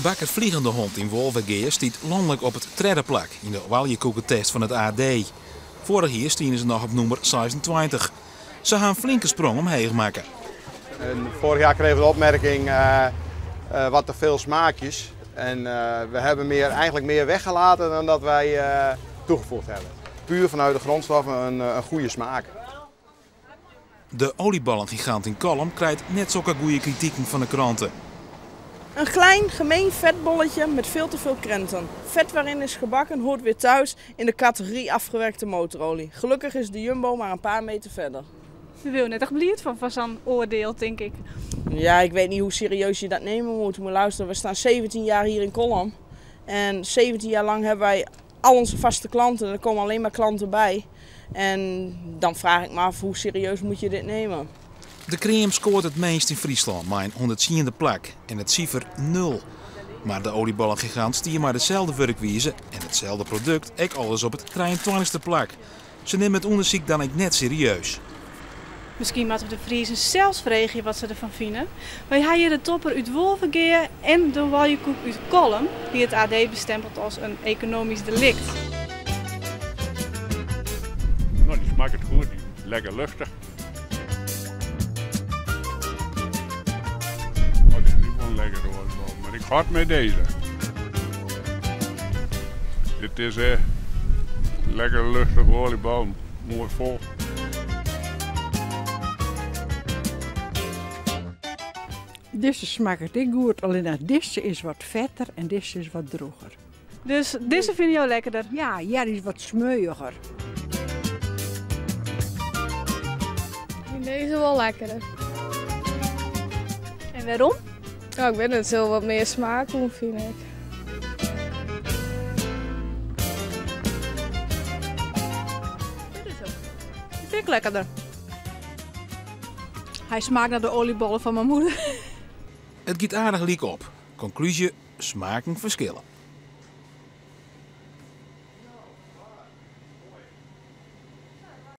Bakker Vliegende Hond in Wolvergeer stiet landelijk op het derde plak in de waljekoekentest van het AD. Vorig jaar stienen ze nog op nummer 26. Ze gaan een flinke sprong omheen maken. Vorig jaar kregen we de opmerking wat te veel smaakjes. En we hebben eigenlijk meer weggelaten dan dat wij toegevoegd hebben. Puur vanuit de grondstoffen een goede smaak. De olieballengigant in Kolm krijgt net zulke goede kritieken van de kranten. Een klein, gemeen vetbolletje met veel te veel krenten. Vet waarin is gebakken hoort weer thuis in de categorie afgewerkte motorolie. Gelukkig is de Jumbo maar een paar meter verder. We willen net echt blij van zo'n oordeel, denk ik. Ja, ik weet niet hoe serieus je dat nemen moet. Maar luister, we staan 17 jaar hier in Kolm. En 17 jaar lang hebben wij al onze vaste klanten. Er komen alleen maar klanten bij. En dan vraag ik me af, hoe serieus moet je dit nemen? De crème scoort het meest in Friesland, maar een 110e plak en het cijfer 0. Maar de olieballengigant stier maar dezelfde werkwijze en hetzelfde product, ook alles op het 23e plak. Ze nemen het onderzoek dan ook net serieus. Misschien moeten de Friesen zelfs vragen wat ze ervan vinden. Wij hebben hier de topper uit Wolvergeer en de waljekoek uit Kolm, die het AD bestempelt als een economisch delict. Nou, die smaakt het goed, die is lekker luchtig. Oh, die is niet wel lekker oliebal, maar ik ga met deze. Dit is lekker luchtig oliebal, mooi vol. Deze smaakt het niet goed, alleen dat deze is wat vetter en deze is wat droger. Dus deze vind je lekkerder? Ja, die is wat smeuiger. Deze wel lekkerder. En waarom? Nou, ik weet het zo wat meer smaak, vind ik. Die vind ik lekkerder. Hij smaakt naar de oliebollen van mijn moeder. Het giet aardig liek op. Conclusie, smaken verschillen.